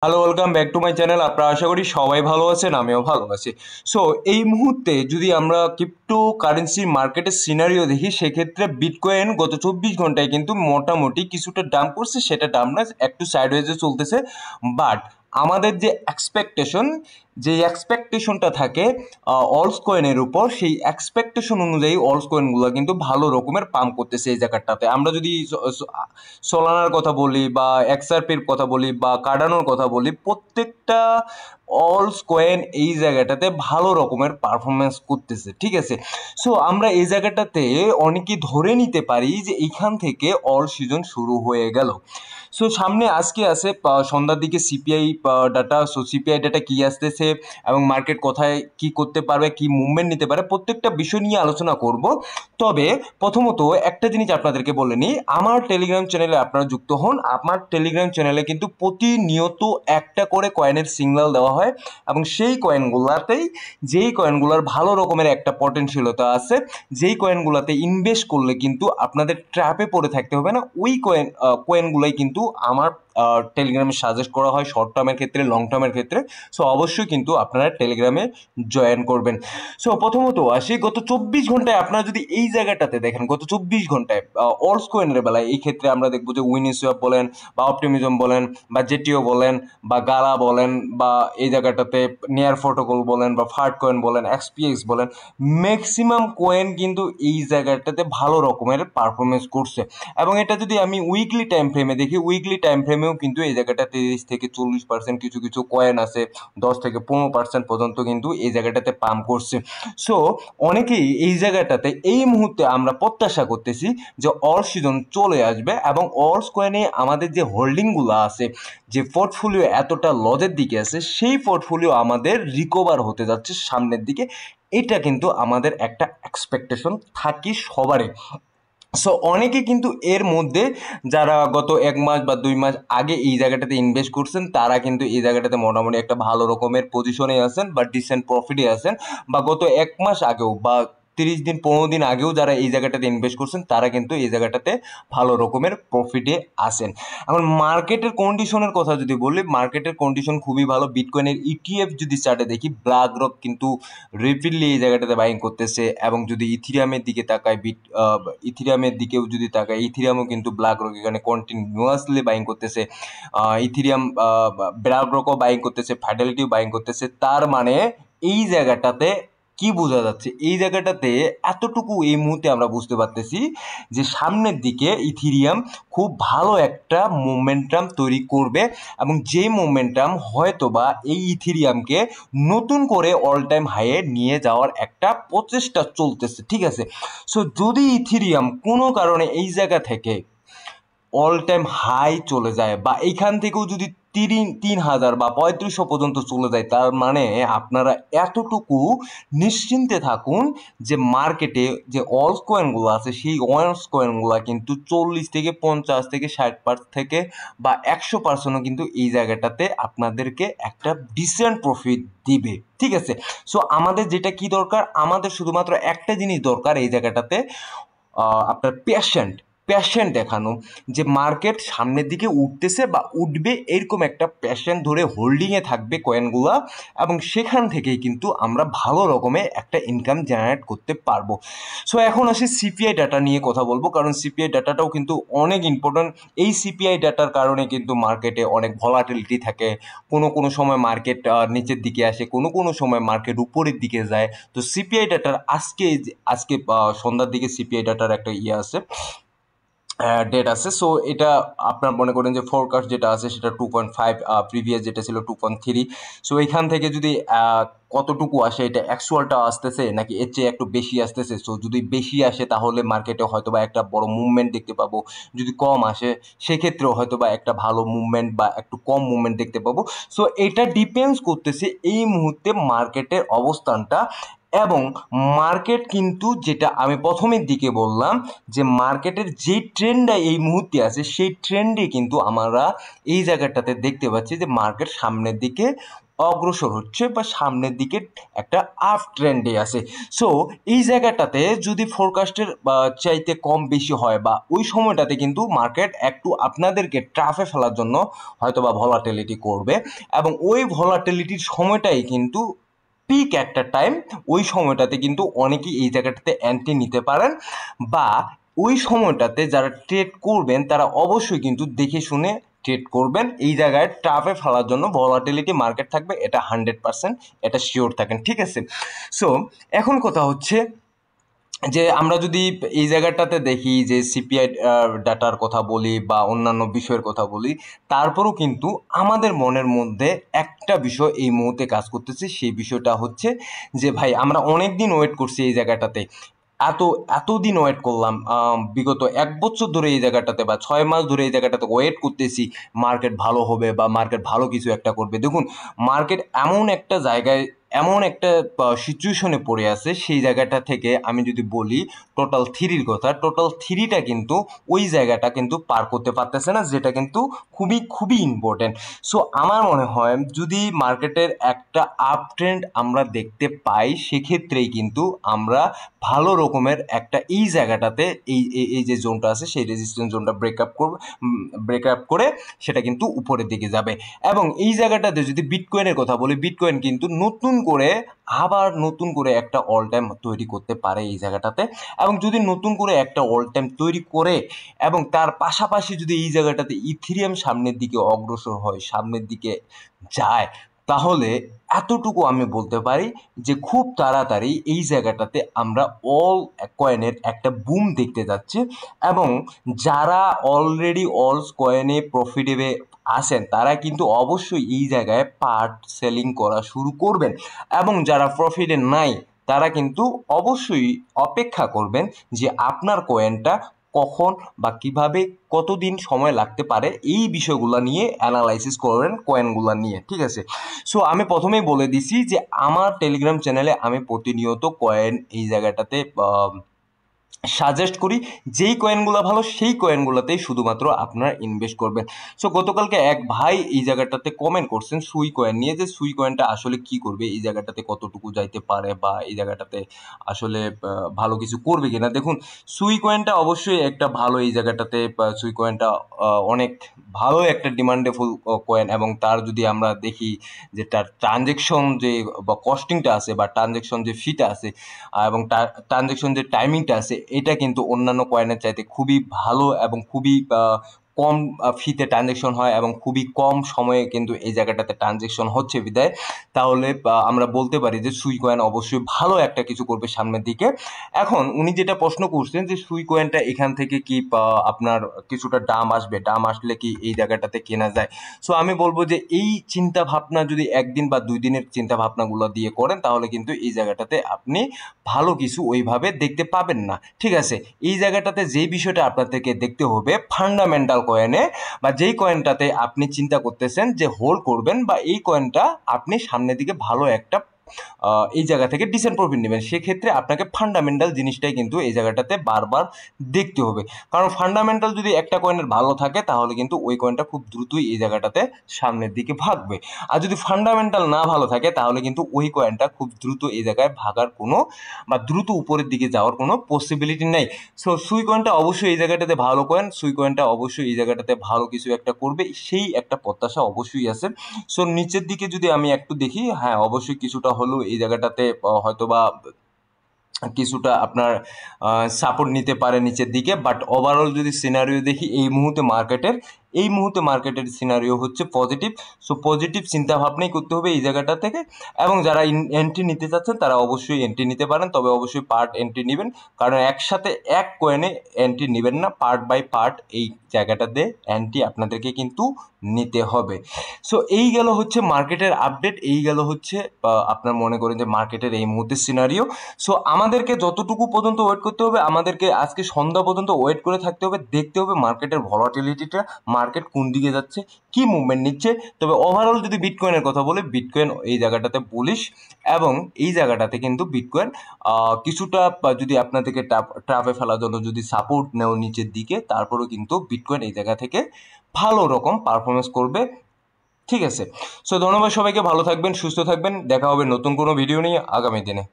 Hello, welcome back to my channel. আপনারা আশা করি সবাই ভালো আছেন, আমিও ভালো আছি। সো এই মুহূর্তে যদি আমরা ক্রিপ্টো কারেন্সি মার্কেটের সিনারিও দেখি, সেক্ষেত্রে বিটকয়েন গত 24 ঘন্টায় কিন্তু মোটামুটি কিছুটা ডাম্প করছে, সেটা ডাম্প না, একটু সাইডওয়েজে চলতেছে। বাট আমাদের যে এক্সপেকটেশনটা থাকে অলস কয়েনের উপর, সেই এক্সপেকটেশন অনুযায়ী অলস কয়েনগুলো কিন্তু ভালো রকমের পাম্প করতেছে এই জায়গাটাতে। আমরা যদি সোলানার কথা বলি বা এক্সআরপির কথা বলি বা কার্ডানোর কথা বলি, প্রত্যেকটা অলস কয়েন এই জায়গাটাতে ভালো রকমের পারফরমেন্স করতেছে, ঠিক আছে। সো আমরা এই জায়গাটাতে অনেকেই ধরে নিতে পারি যে এইখান থেকে অল সিজন শুরু হয়ে গেল। সো সামনে আজকে আছে সন্ধ্যার দিকে CPI data. So CPI data কি আসতেছে এবং মার্কেট কোথায় কি করতে পারবে, কি মুভমেন্ট নিতে পারে, প্রত্যেকটা বিষয় নিয়ে আলোচনা করব। তবে প্রথমত একটা জিনিস আপনাদেরকে বলে নিই, আমার টেলিগ্রাম চ্যানেলে আপনারা যুক্ত হন। আমার টেলিগ্রাম চ্যানেলে কিন্তু প্রতিনিয়ত একটা করে কয়েনের সিগন্যাল দেওয়া হয় এবং সেই কয়েনগুলাতেই, যেই কয়েনগুলোর ভালো রকমের একটা পটেনশিয়ালতা আছে, যেই কয়েনগুলোতে ইনভেস্ট করলে কিন্তু আপনাদের ট্র্যাপে পড়ে থাকতে হবে না, ওই কয়েনগুলোই কিন্তু আমার টেলিগ্রামে সাজেস্ট করা হয় শর্ট টার্মের ক্ষেত্রে, লং টার্মের ক্ষেত্রে। সো অবশ্যই কিন্তু আপনারা টেলিগ্রামে জয়েন করবেন। সো প্রথমত আসি, গত 24 ঘন্টায় আপনারা যদি এই জায়গাটাতে দেখেন, গত 24 ঘন্টায় অলস কয়েনের বেলায় এই ক্ষেত্রে আমরা দেখবো যে উইনিসোয়াপ বলেন বা অপটিমিজম বলেন বা জেটিও বলেন বা গালা বলেন বা এই জায়গাটাতে নিয়ার প্রোটোকল বলেন বা ফার্ট কয়েন বলেন, এক্সপিএক্স বলেন, ম্যাক্সিমাম কয়েন কিন্তু এই জায়গাটাতে ভালো রকমের পারফরমেন্স করছে। এবং এটা যদি আমি উইকলি টাইম ফ্রেমে দেখি, উইকলি টাইম ফ্রেমেও কিন্তু এই জায়গাটা 30 থেকে 40%, কিছু কিছু কয়েন আছে 10 থেকে 15% পর্যন্ত কিন্তু এই জায়গাটাতে পাম্প করছে। সো অনেকেই এই জায়গাটাতে এই মুহূর্তে আমরা প্রত্যাশা করতেছি যে অল সিজন চলে আসবে এবং অলস কয়েনে আমাদের যে হোল্ডিংগুলো আছে, যে পোর্টফোলিও এতটা লজের দিকে আছে, সেই পোর্টফোলিও আমাদের রিকভার হতে যাচ্ছে সামনের দিকে। এটা কিন্তু আমাদের একটা এক্সপেকটেশন থাকি সবারই। সো অনেকে কিন্তু এর মধ্যে যারা গত 1 মাস বা 2 মাস আগে এই জায়গাটাতে ইনভেস্ট করছেন, তারা কিন্তু এই জায়গাটাতে মোটামুটি একটা ভালো রকমের পজিশনে আছেন বা ডিসেন্ট প্রফিটে আছেন। বা গত 1 মাস আগেও বা 30 দিন 15 দিন আগেও যারা এই জায়গাটাতে ইনভেস্ট করছেন, তারা কিন্তু এই জায়গাটাতে ভালো রকমের প্রফিটে আসেন। এখন মার্কেটের কন্ডিশনের কথা যদি বলি, মার্কেটের কন্ডিশন খুবই ভালো। বিটকয়েনের ইটিএফ যদি চার্টে দেখি, ব্ল্যাক রক কিন্তু রেপিডলি এই জায়গাটাতে বাইং করতেছে। এবং যদি ইথিরিয়ামের দিকে তাকায়, ইথিরিয়ামের দিকেও যদি তাকায়, ইথিরিয়ামও কিন্তু ব্ল্যাক রক এখানে কন্টিনিউয়াসলি বাইং করতেছে। ইথিরিয়াম ব্ল্যাক রকও বাইং করতেছে, ফ্যাডালিটিও বাইং করতেছে। তার মানে এই জায়গাটাতে কি বোঝা যাচ্ছে, এই জায়গাটাতে এতটুকু এই মুহূর্তে আমরা বুঝতে পারতেছি যে সামনের দিকে ইথিরিয়াম খুব ভালো একটা মোমেন্টাম তৈরি করবে এবং যে মোমেন্টাম হয়তো বা এই ইথিরিয়ামকে নতুন করে অল টাইম হাইয়ে নিয়ে যাওয়ার একটা প্রচেষ্টা চলতেছে, ঠিক আছে। সো যদি ইথিরিয়াম কোনো কারণে এই জায়গা থেকে অল টাইম হাই চলে যায় বা এইখান থেকেও যদি 3,000 বা 3500 পর্যন্ত চলে যায়, তার মানে আপনারা এতটুকু নিশ্চিন্তে থাকুন যে মার্কেটে যে অলস কয়েনগুলো আছে, সেই অলস কয়েনগুলো কিন্তু 40 থেকে 50 থেকে 60% থেকে বা 100%ও কিন্তু এই জায়গাটাতে আপনাদেরকে একটা ডিসেন্ট প্রফিট দিবে, ঠিক আছে। সো আমাদের যেটা কি দরকার, আমাদের শুধুমাত্র একটা জিনিস দরকার এই জায়গাটাতে, আপনার প্যাশেন্ট দেখানো, যে মার্কেট সামনের দিকে উঠতেছে বা উঠবে, এরকম একটা প্যাশেন্ট ধরে হোল্ডিংয়ে থাকবে কয়েনগুলা। এবং সেখান থেকেই কিন্তু আমরা ভালো রকমের একটা ইনকাম জেনারেট করতে পারবো। সো এখন আসি সিপিআই ডাটা নিয়ে কথা বলবো, কারণ সিপিআই ডাটাটাও কিন্তু অনেক ইম্পর্টেন্ট। এই সিপিআই ডাটার কারণে কিন্তু মার্কেটে অনেক ভলাটিলিটি থাকে। কোনো কোনো সময় মার্কেট নিচের দিকে আসে, কোনো কোনো সময় মার্কেট উপরের দিকে যায়। তো সিপিআই ডাটার আজকে সন্ধ্যার দিকে সিপিআই ডাটার একটা আছে, ডেট আছে। সো এটা আপনার মনে করেন যে ফোরকাস্ট যেটা আছে সেটা 2.5, প্রিভিয়াস যেটা ছিল 2.3। সো এখান থেকে যদি কতটুকু আসে, এটা অ্যাকচুয়ালটা আসতেছে নাকি এর চেয়ে একটু বেশি আসতেছে। সো যদি বেশি আসে তাহলে মার্কেটে হয়তো বা একটা বড় মুভমেন্ট দেখতে পাবো, যদি কম আসে সেক্ষেত্রেও হয়তো বা একটা ভালো মুভমেন্ট বা একটু কম মুভমেন্ট দেখতে পাবো। সো এটা ডিপেন্ডস করতেছে এই মুহূর্তে মার্কেটের অবস্থানটা। এবং মার্কেট কিন্তু, যেটা আমি প্রথমের দিকে বললাম, যে মার্কেটের যে ট্রেন্ডটা এই মুহূর্তে আছে, সেই ট্রেন্ডে কিন্তু আমরা এই জায়গাটাতে দেখতে পাচ্ছি যে মার্কেট সামনের দিকে অগ্রসর হচ্ছে বা সামনের দিকে একটা আপ ট্রেন্ডে আছে। সো এই জায়গাটাতে যদি ফোরকাস্টের চাইতে কম বেশি হয় বা ওই সময়টাতে কিন্তু মার্কেট একটু আপনাদেরকে ট্রাফে ফেলার জন্য হয়তো বা ভলাটিলিটি করবে, এবং ওই ভলাটিলিটির সময়টাই কিন্তু পিক একটা টাইম। ওই সময়টাতে কিন্তু অনেকেই এই জায়গাটাতে এন্ট্রি নিতে পারেন, বা ওই সময়টাতে যারা ট্রেড করবেন তারা অবশ্যই কিন্তু দেখে শুনে ট্রেড করবেন। এই জায়গায় ট্রাফে ফেলার জন্য ভলাটিলিটি মার্কেট থাকবে, এটা 100%, এটা শিওর থাকেন, ঠিক আছে। সো এখন কথা হচ্ছে যে আমরা যদি এই জায়গাটাতে দেখি যে সিপিআই ডাটার কথা বলি বা অন্যান্য বিষয়ের কথা বলি, তারপরও কিন্তু আমাদের মনের মধ্যে একটা বিষয় এই মুহূর্তে কাজ করতেছে। সেই বিষয়টা হচ্ছে যে ভাই আমরা অনেক দিন ওয়েট করছি এই জায়গাটাতে, এতদিন ওয়েট করলাম, বিগত 1 বছর ধরে এই জায়গাটাতে বা 6 মাস ধরে এই জায়গাটাতে ওয়েট করতেছি মার্কেট ভালো হবে বা মার্কেট ভালো কিছু একটা করবে। দেখুন, মার্কেট এমন একটা জায়গায়, এমন একটা সিচুয়েশনে পড়ে আছে, সেই জায়গাটা থেকে আমি যদি বলি টোটাল থ্রির কথা, টোটাল থ্রিটা কিন্তু ওই জায়গাটা কিন্তু পার করতে পারতেছে না, যেটা কিন্তু খুবই খুবই ইম্পর্টেন্ট। সো আমার মনে হয় যদি মার্কেটের একটা আপ ট্রেন্ড আমরা দেখতে পাই, সেক্ষেত্রেই কিন্তু আমরা ভালো রকমের একটা এই জায়গাটাতে এই যে জোনটা আছে সেই রেজিস্ট্যান্স জোনটা ব্রেকআপ করে সেটা কিন্তু উপরের দিকে যাবে। এবং এই জায়গাটাতে যদি বিটকয়েনের কথা বলি, বিটকয়েন কিন্তু নতুন করে একটা অল টাইম তৈরি করতে পারে এই জায়গাটাতে। এবং যদি নতুন করে একটা অল টাইম তৈরি করে এবং তার পাশাপাশি যদি এই জায়গাটাতে ইথিরিয়াম সামনের দিকে অগ্রসর হয়, সামনের দিকে যায়, তাহলে এতটুকু আমি বলতে পারি যে খুব তাড়াতাড়ি এই জায়গাটাতে আমরা অল কয়েনের একটা বুম দেখতে যাচ্ছি। এবং যারা অলরেডি অল কয়েনে প্রফিটেবল আছেন তারা কিন্তু অবশ্যই এই জায়গায় পার্ট সেলিং করা শুরু করবেন, এবং যারা প্রফিটে নাই তারা কিন্তু অবশ্যই অপেক্ষা করবেন যে আপনার কয়েনটা কখন বা কিভাবে কতদিন সময় লাগতে পারে, এই বিষয়গুলো নিয়ে অ্যানালাইসিস করবেন কয়েনগুলো নিয়ে, ঠিক আছে। সো আমি প্রথমেই বলে দিছি যে আমার টেলিগ্রাম চ্যানেলে আমি প্রতিনিয়ত কয়েন এই জায়গাটাতে সাজেস্ট করি, যেই কয়েনগুলো ভালো সেই কয়েনগুলোতেই শুধুমাত্র আপনারা ইনভেস্ট করবেন। সো গতকালকে এক ভাই এই জায়গাটাতে কমেন্ট করছেন সুই কয়েন নিয়ে, যে সুই কয়েনটা আসলে কি করবে, এই জায়গাটাতে কতটুকু যাইতে পারে বা এই জায়গাটাতে আসলে ভালো কিছু করবে কিনা। দেখুন, সুই কয়েনটা অবশ্যই একটা ভালো, এই জায়গাটাতে সুই কয়েনটা অনেক ভালো একটা ডিমান্ডেবল কয়েন, এবং তার যদি আমরা দেখি যে তার ট্রানজেকশন যে বা কস্টিংটা আছে বা ট্রানজেকশন যে ফিটা আছে এবং ট্রানজেকশন যে টাইমিংটা আছে, এটা কিন্তু অন্যান্য কয়েনের চাইতে খুবই ভালো এবং খুবই কম ফিতে ট্রানজেকশন হয় এবং খুবই কম সময়ে কিন্তু এই জায়গাটাতে ট্রানজেকশন হচ্ছে বিদায়। তাহলে আমরা বলতে পারি যে সুই কয়েন অবশ্যই ভালো একটা কিছু করবে সামনের দিকে। এখন উনি যেটা প্রশ্ন করছেন যে সুই কয়েনটা এখান থেকে কি আপনার কিছুটা দাম আসবে, দাম আসলে কি এই জায়গাটাতে কেনা যায়। সো আমি বলবো যে এই চিন্তা ভাবনা যদি 1 দিন বা 2 দিনের চিন্তা ভাবনাগুলো দিয়ে করেন, তাহলে কিন্তু এই জায়গাটাতে আপনি ভালো কিছু ওইভাবে দেখতে পাবেন না, ঠিক আছে। এই জায়গাটাতে যে বিষয়টা আপনাদেরকে দেখতে হবে ফান্ডামেন্টাল কয়েনে, বা যেই কয়েনটাতে আপনি চিন্তা করতেছেন যে হোল্ড করবেন বা এই কয়েনটা আপনি সামনের দিকে ভালো একটা এই জায়গা থেকে ডিসেন্ট প্রফিট নেবেন, সেক্ষেত্রে আপনাকে ফান্ডামেন্টাল জিনিসটাই কিন্তু এই জায়গাটাতে বারবার দেখতে হবে। কারণ ফান্ডামেন্টাল যদি একটা কয়েনের ভালো থাকে তাহলে কিন্তু ওই কয়েনটা খুব দ্রুতই এই জায়গাটাতে সামনের দিকে ভাগবে। আর যদি ফান্ডামেন্টাল না ভালো থাকে তাহলে কিন্তু ওই কয়েনটা খুব দ্রুত এই জায়গায় ভাগার কোনো বা দ্রুত উপরের দিকে যাওয়ার কোনো পসিবিলিটি নেই। সো সুই কয়েনটা অবশ্যই এই জায়গাটাতে ভালো কয়েন, সুই কয়েনটা অবশ্যই এই জায়গাটাতে ভালো কিছু একটা করবে, সেই একটা প্রত্যাশা অবশ্যই আছে। সো নিচের দিকে যদি আমি একটু দেখি, হ্যাঁ অবশ্যই কিছুটা হলেও এই জায়গাটাতে হয়তোবা কিছুটা আপনার সাপোর্ট নিতে পারে নিচের দিকে। বাট ওভারঅল যদি সিনারিও দেখি এই মুহূর্তে মার্কেটের সিনারিও হচ্ছে পজিটিভ। সো পজিটিভ চিন্তা ভাবনাই করতে হবে এই জায়গাটা থেকে। এবং যারা এন্ট্রি নিতে চাচ্ছেন তারা অবশ্যই এন্ট্রি নিতে পারেন, তবে অবশ্যই পার্ট এন্ট্রি নেবেন, কারণ একসাথে এক কয়েনে এন্ট্রি নেবেন না, পার্ট বাই পার্ট এই জায়গাটাতে এন্ট্রি আপনাদেরকে কিন্তু নিতে হবে। সো এই গেল হচ্ছে মার্কেটের আপডেট, এই গেল হচ্ছে আপনার মনে করেন যে মার্কেটের এই মুহূর্তে সিনারিও। সো আমাদেরকে যতটুকু পর্যন্ত ওয়েট করতে হবে, আমাদেরকে আজকে সন্ধ্যা পর্যন্ত ওয়েট করে থাকতে হবে, দেখতে হবে মার্কেটের ভলাটিলিটিটা, মার্কেট কোন দিকে যাচ্ছে, কি মুভমেন্ট নিচ্ছে। তবে ওভারঅল যদি বিটকয়েনের কথা বলি, বিটকয়েন এই জায়গাটাতে বুলিশ, এবং এই জায়গাটাতে কিন্তু বিটকয়েন কিছুটা যদি আপনাদেরকে ট্রাফে ফেলার জন্য যদি সাপোর্ট নেও নিচের দিকে, তারপরেও কিন্তু বিটকয়েন এই জায়গা থেকে ভালো রকম পারফরমেন্স করবে। ঠিক আছে। সো ধন্যবাদ সবাইকে, ভালো থাকবেন, সুস্থ থাকবেন, দেখা হবে নতুন কোনো ভিডিও নিয়ে আগামী দিনে।